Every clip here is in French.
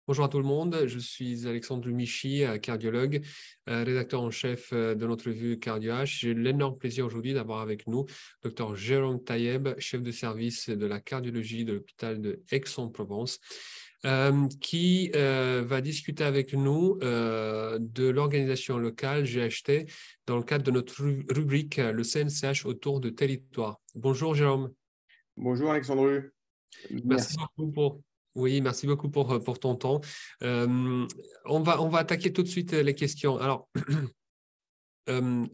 Bonjour à tout le monde, je suis Alexandre Michi, cardiologue, rédacteur en chef de notre revue CardioH. J'ai l'énorme plaisir aujourd'hui d'avoir avec nous Dr Jérôme Tayeb, chef de service de la cardiologie de l'hôpital de Aix-en-Provence, qui va discuter avec nous de l'organisation locale GHT dans le cadre de notre rubrique le CNCH autour de territoire. Bonjour Jérôme. Bonjour Alexandre. Merci Merci. beaucoup merci beaucoup pour ton temps. On va attaquer tout de suite les questions. Alors,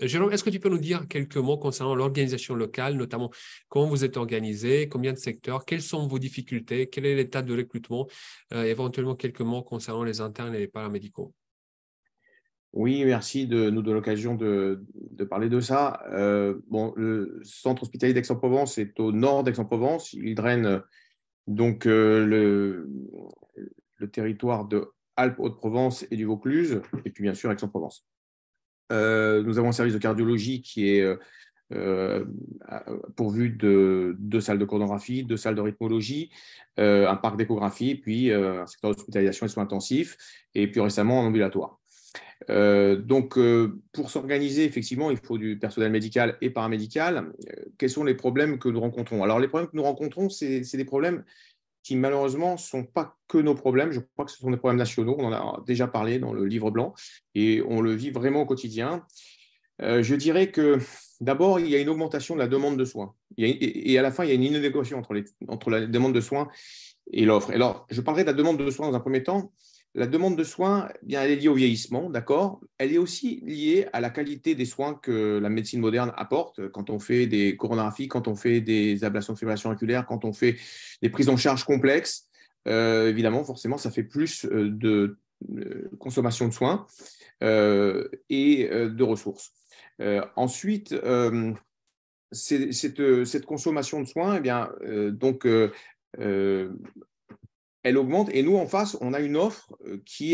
Jérôme, est-ce que tu peux nous dire quelques mots concernant l'organisation locale, notamment comment vous êtes organisé, combien de secteurs, quelles sont vos difficultés, quel est l'état de recrutement, éventuellement quelques mots concernant les internes et les paramédicaux. Oui, merci de nous donner l'occasion de parler de ça. Le centre hospitalier d'Aix-en-Provence est au nord d'Aix-en-Provence. Il draine donc le territoire de Alpes-Haute-Provence et du Vaucluse, et puis bien sûr Aix-en-Provence. Nous avons un service de cardiologie qui est euh, pourvu de 2 salles de coronographie, 2 salles de rythmologie, un parc d'échographie, puis un secteur d'hospitalisation et soins intensifs, et puis récemment un ambulatoire. Pour s'organiser, effectivement, il faut du personnel médical et paramédical. Quels sont les problèmes que nous rencontrons? Alors, les problèmes que nous rencontrons, c'est des problèmes qui, malheureusement, ne sont pas que nos problèmes. Je crois que ce sont des problèmes nationaux. On en a déjà parlé dans le livre blanc et on le vit vraiment au quotidien. Je dirais que, d'abord, il y a une augmentation de la demande de soins. Et à la fin, il y a une inadéquation entre la demande de soins et l'offre. Alors, je parlerai de la demande de soins dans un premier temps. La demande de soins, eh bien, elle est liée au vieillissement, d'accord. Elle est aussi liée à la qualité des soins que la médecine moderne apporte. Quand on fait des coronarographies, quand on fait des ablations de fibrillation auriculaire, quand on fait des prises en charge complexes, évidemment, forcément, ça fait plus de consommation de soins et de ressources. Ensuite, cette consommation de soins, eh bien, elle augmente et nous, en face, on a une offre qui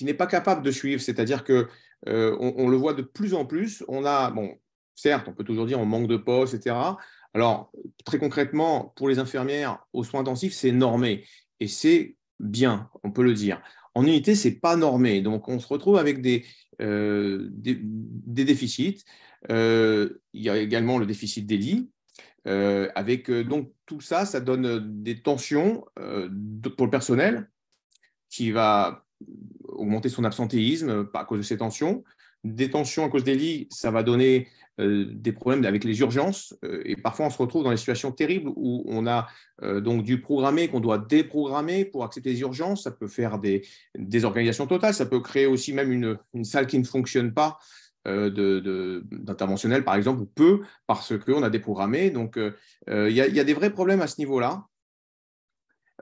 n'est pas capable de suivre. C'est-à-dire que on le voit de plus en plus. On a, bon, certes, on peut toujours dire on manque de postes, etc. Alors, très concrètement, pour les infirmières aux soins intensifs, c'est normé et c'est bien, on peut le dire. En unité, c'est pas normé. Donc, on se retrouve avec des déficits. Il y a également le déficit des lits. Donc tout ça, ça donne des tensions pour le personnel qui va augmenter son absentéisme à cause de ces tensions. Des tensions à cause des lits, ça va donner des problèmes avec les urgences et parfois on se retrouve dans des situations terribles où on a donc dû programmer, qu'on doit déprogrammer pour accepter les urgences. Ça peut faire des désorganisations totales, ça peut créer aussi même une salle qui ne fonctionne pas d'interventionnel, par exemple, ou peu, parce qu'on a déprogrammé. Donc, il y a des vrais problèmes à ce niveau-là.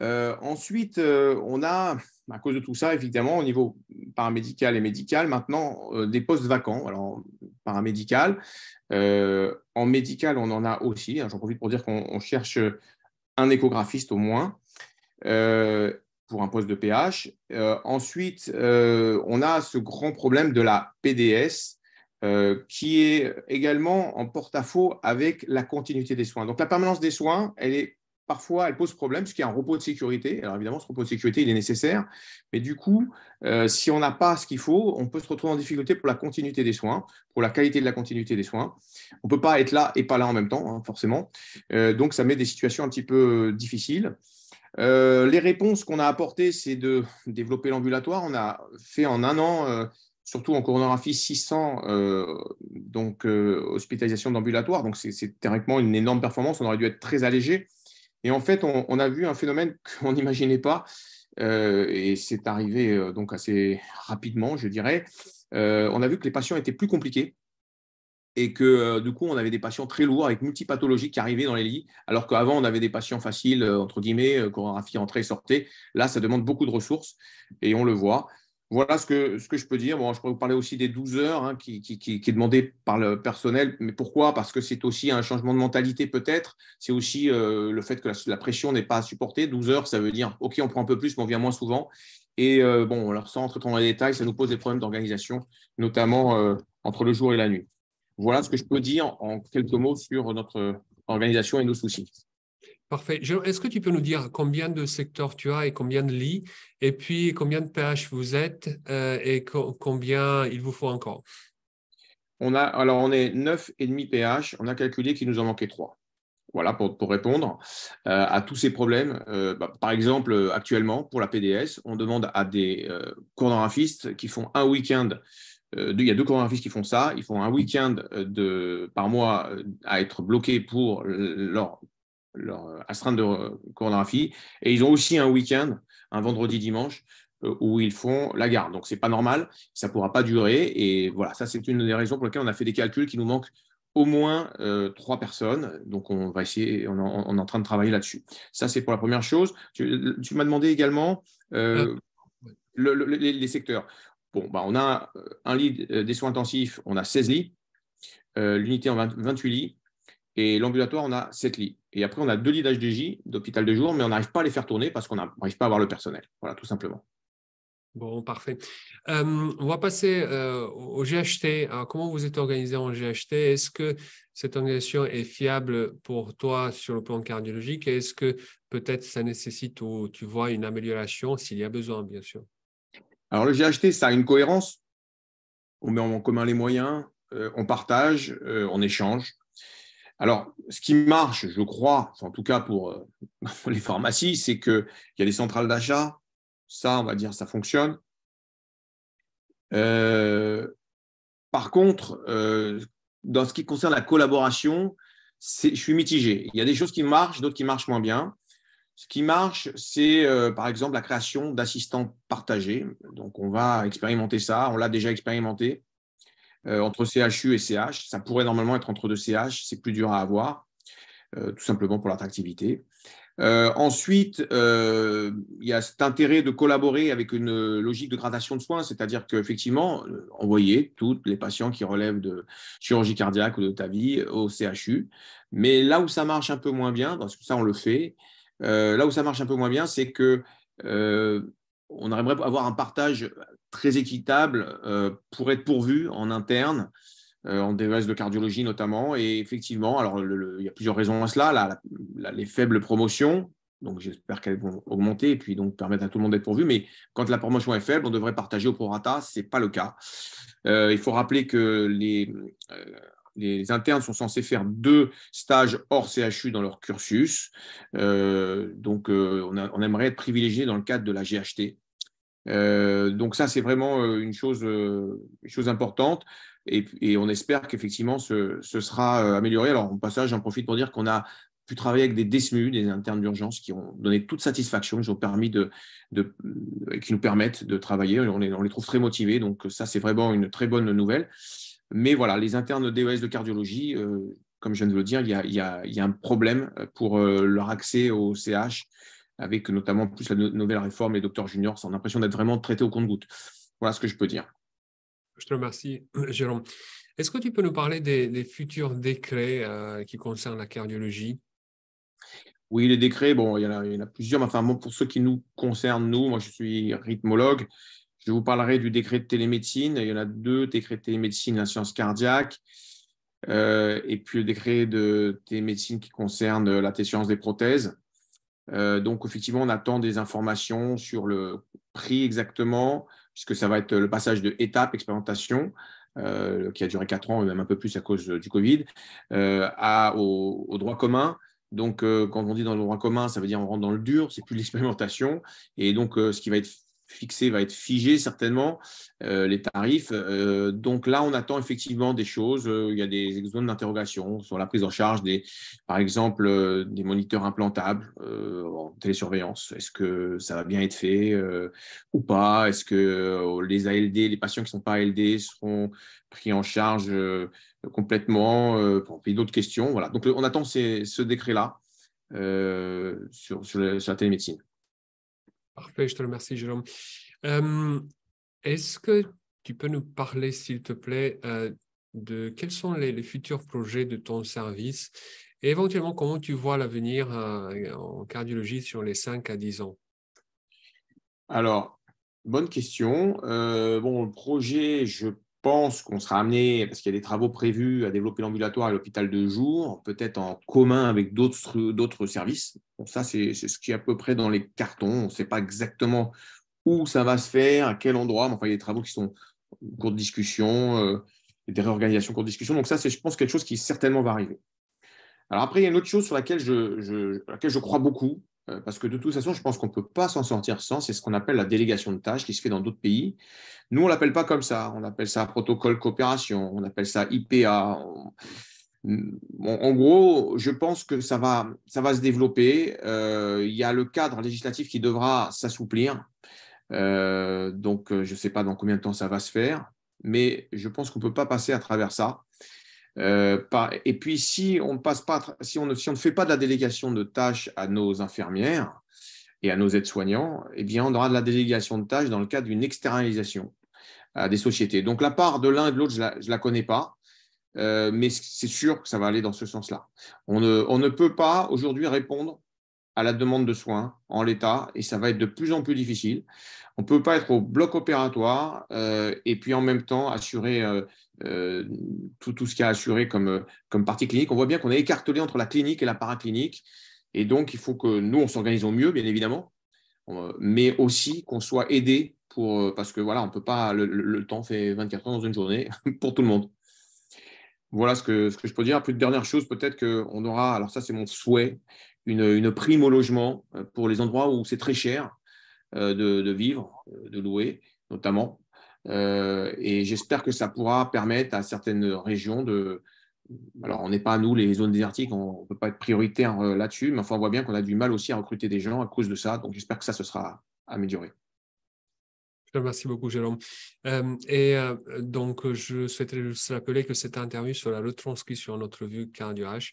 Ensuite, on a, à cause de tout ça, évidemment, au niveau paramédical et médical, maintenant, des postes vacants. Alors, paramédical. En médical, on en a aussi. J'en profite pour dire qu'on cherche un échographiste au moins. Pour un poste de PH. Ensuite, on a ce grand problème de la PDS qui est également en porte-à-faux avec la continuité des soins. Donc, la permanence des soins, parfois, elle pose problème parce qu'il y a un repos de sécurité. Alors, évidemment, ce repos de sécurité, il est nécessaire. Mais du coup, si on n'a pas ce qu'il faut, on peut se retrouver en difficulté pour la continuité des soins, pour la qualité de la continuité des soins. On ne peut pas être là et pas là en même temps, hein, forcément. Donc, ça met des situations un petit peu difficiles. Les réponses qu'on a apportées, c'est de développer l'ambulatoire. On a fait en un an, surtout en coronographie, 600 hospitalisations d'ambulatoire. Donc, c'est théoriquement une énorme performance. On aurait dû être très allégé. Et en fait, on a vu un phénomène qu'on n'imaginait pas. Et c'est arrivé donc assez rapidement, je dirais. On a vu que les patients étaient plus compliqués et que du coup, on avait des patients très lourds avec multipathologies qui arrivaient dans les lits, alors qu'avant, on avait des patients faciles, entre guillemets, coronographie entrée et sortée. Là, ça demande beaucoup de ressources et on le voit. Voilà ce que je peux dire. Bon, je pourrais vous parler aussi des 12 heures hein, qui est demandé par le personnel. Mais pourquoi? Parce que c'est aussi un changement de mentalité peut-être. C'est aussi le fait que la pression n'est pas supportée. 12 heures, ça veut dire, OK, on prend un peu plus, mais on vient moins souvent. Et bon, alors sans rentrer trop dans les détails, ça nous pose des problèmes d'organisation, notamment entre le jour et la nuit. Voilà ce que je peux dire en quelques mots sur notre organisation et nos soucis. Parfait. Est-ce que tu peux nous dire combien de secteurs tu as et combien de lits, et puis combien de PH vous êtes et combien il vous faut encore? Alors on est 9,5 PH, on a calculé qu'il nous en manquait 3. Voilà, pour répondre à tous ces problèmes. Par exemple, actuellement, pour la PDS, on demande à des chorégraphistes qui font un week-end. Il y a deux chorégraphistes qui font ça. Ils font un week-end par mois à être bloqués pour leur astreinte de chorégraphie. Et ils ont aussi un week-end, un vendredi-dimanche, où ils font la garde. Donc, ce n'est pas normal. Ça ne pourra pas durer. Et voilà, ça, c'est une des raisons pour lesquelles on a fait des calculs qui nous manquent au moins 3 personnes. Donc, on va essayer, on est en train de travailler là-dessus. Ça, c'est pour la première chose. Tu m'as demandé également Euh, les secteurs. Bon, on a un lit des soins intensifs, on a 16 lits. L'unité en 28 lits. Et l'ambulatoire, on a 7 lits. Et après, on a 2 lits d'HDJ, d'hôpital de jour, mais on n'arrive pas à les faire tourner parce qu'on n'arrive pas à avoir le personnel. Voilà, tout simplement. Bon, parfait. On va passer au GHT. Alors, comment vous êtes organisé en GHT? Est-ce que cette organisation est fiable pour toi sur le plan cardiologique? Et est-ce que peut-être ça nécessite ou tu vois une amélioration s'il y a besoin, bien sûr? Alors, le GHT, ça a une cohérence. On met en commun les moyens, on partage, on échange. Alors, ce qui marche, je crois, en tout cas pour les pharmacies, c'est qu'il y a des centrales d'achat. Ça, on va dire, ça fonctionne. Euh, Par contre, dans ce qui concerne la collaboration, je suis mitigé. Il y a des choses qui marchent, d'autres qui marchent moins bien. Ce qui marche, c'est par exemple la création d'assistants partagés. Donc, on va expérimenter ça. On l'a déjà expérimenté entre CHU et CH. Ça pourrait normalement être entre deux CH. C'est plus dur à avoir, tout simplement pour l'attractivité. Ensuite, il y a cet intérêt de collaborer avec une logique de gradation de soins, c'est-à-dire qu'effectivement, envoyer tous les patients qui relèvent de chirurgie cardiaque ou de TAVI au CHU. Mais là où ça marche un peu moins bien, parce que ça, on le fait, là où ça marche un peu moins bien, c'est que on aimerait avoir un partage très équitable pour être pourvu en interne en DES de cardiologie notamment. Et effectivement, alors il y a plusieurs raisons à cela. Les faibles promotions, donc j'espère qu'elles vont augmenter et puis donc permettre à tout le monde d'être pourvu. Mais quand la promotion est faible, on devrait partager au prorata. Ce n'est pas le cas. Il faut rappeler que les internes sont censés faire 2 stages hors CHU dans leur cursus. On aimerait être privilégié dans le cadre de la GHT. Donc ça, c'est vraiment une chose importante et on espère qu'effectivement ce sera amélioré. Alors, au passage, j'en profite pour dire qu'on a pu travailler avec des DSMU, des internes d'urgence, qui ont donné toute satisfaction, qui nous permettent de travailler. On les trouve très motivés, donc ça, c'est vraiment une très bonne nouvelle. Mais voilà, les internes DES de cardiologie, comme je viens de le dire, il y a un problème pour leur accès au CH avec notamment plus la nouvelle réforme, les docteurs juniors, ça a l'impression d'être vraiment traités au compte-gouttes. Voilà ce que je peux dire. Je te remercie, Jérôme. Est-ce que tu peux nous parler des futurs décrets qui concernent la cardiologie? Oui, les décrets, bon, il y en a plusieurs, mais enfin, bon, pour ceux qui nous concernent, nous, moi je suis rythmologue, je vous parlerai du décret de télémédecine. Il y en a 2 décrets de télémédecine, la science cardiaque, et puis le décret de télémédecine qui concerne la tesséance des prothèses. Donc, effectivement, on attend des informations sur le prix exactement, puisque ça va être le passage de étape expérimentation, qui a duré 4 ans, et même un peu plus à cause du Covid, au droit commun. Donc, quand on dit dans le droit commun, ça veut dire on rentre dans le dur, c'est plus l'expérimentation. Et donc, ce qui va être fixé va être figé certainement, les tarifs. Donc là, on attend effectivement des choses. Il y a des zones d'interrogation sur la prise en charge par exemple, des moniteurs implantables en télésurveillance. Est-ce que ça va bien être fait ou pas? Est-ce que les ALD, les patients qui ne sont pas ALD seront pris en charge complètement puis d'autres questions. Voilà. Donc, on attend ce décret-là sur la télémédecine. Parfait, je te remercie, Jérôme. Est-ce que tu peux nous parler, s'il te plaît, de quels sont les futurs projets de ton service et éventuellement comment tu vois l'avenir en cardiologie sur les 5 à 10 ans? Alors, bonne question. Bon, le projet, je pense qu'on sera amené, parce qu'il y a des travaux prévus, à développer l'ambulatoire et l'hôpital de jour, peut-être en commun avec d'autres services. Bon, ça, c'est ce qui est à peu près dans les cartons. On ne sait pas exactement où ça va se faire, à quel endroit, mais enfin, il y a des travaux qui sont en cours de discussion, des réorganisations en cours de discussion. Donc ça, c'est, je pense, quelque chose qui certainement va arriver. Alors après, il y a une autre chose sur laquelle je crois beaucoup, parce que de toute façon, je pense qu'on ne peut pas s'en sortir sans, c'est ce qu'on appelle la délégation de tâches qui se fait dans d'autres pays. Nous, on ne l'appelle pas comme ça, on appelle ça protocole coopération, on appelle ça IPA. En gros, je pense que ça va se développer. Il y a le cadre législatif qui devra s'assouplir. Donc, je ne sais pas dans combien de temps ça va se faire, mais je pense qu'on ne peut pas passer à travers ça. Et puis, si on ne fait pas de la délégation de tâches à nos infirmières et à nos aides-soignants, eh bien, on aura de la délégation de tâches dans le cadre d'une externalisation à des sociétés. Donc, la part de l'un et de l'autre, je ne la connais pas, mais c'est sûr que ça va aller dans ce sens-là. On ne peut pas aujourd'hui répondre à la demande de soins en l'état et ça va être de plus en plus difficile. On ne peut pas être au bloc opératoire et puis en même temps assurer tout ce qui est assuré comme partie clinique. On voit bien qu'on est écartelé entre la clinique et la paraclinique et donc il faut que nous, on s'organise au mieux, bien évidemment, mais aussi qu'on soit aidé parce que voilà, on peut pas, le temps fait 24 heures dans une journée pour tout le monde. Voilà ce que je peux dire. Puis, dernière chose, peut-être qu'on aura, alors ça c'est mon souhait, une prime au logement pour les endroits où c'est très cher de vivre, de louer notamment. Et j'espère que ça pourra permettre à certaines régions de... Alors, on n'est pas, nous, les zones désertiques, on ne peut pas être prioritaire là-dessus, mais enfin, on voit bien qu'on a du mal aussi à recruter des gens à cause de ça. Donc, j'espère que ça se sera amélioré. Merci beaucoup, Jérôme. Donc, je souhaiterais juste rappeler que cette interview sera retranscrite sur notre vue Cardio H.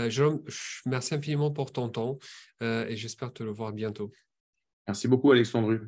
Jérôme, merci infiniment pour ton temps et j'espère te le voir bientôt. Merci beaucoup, Alexandre.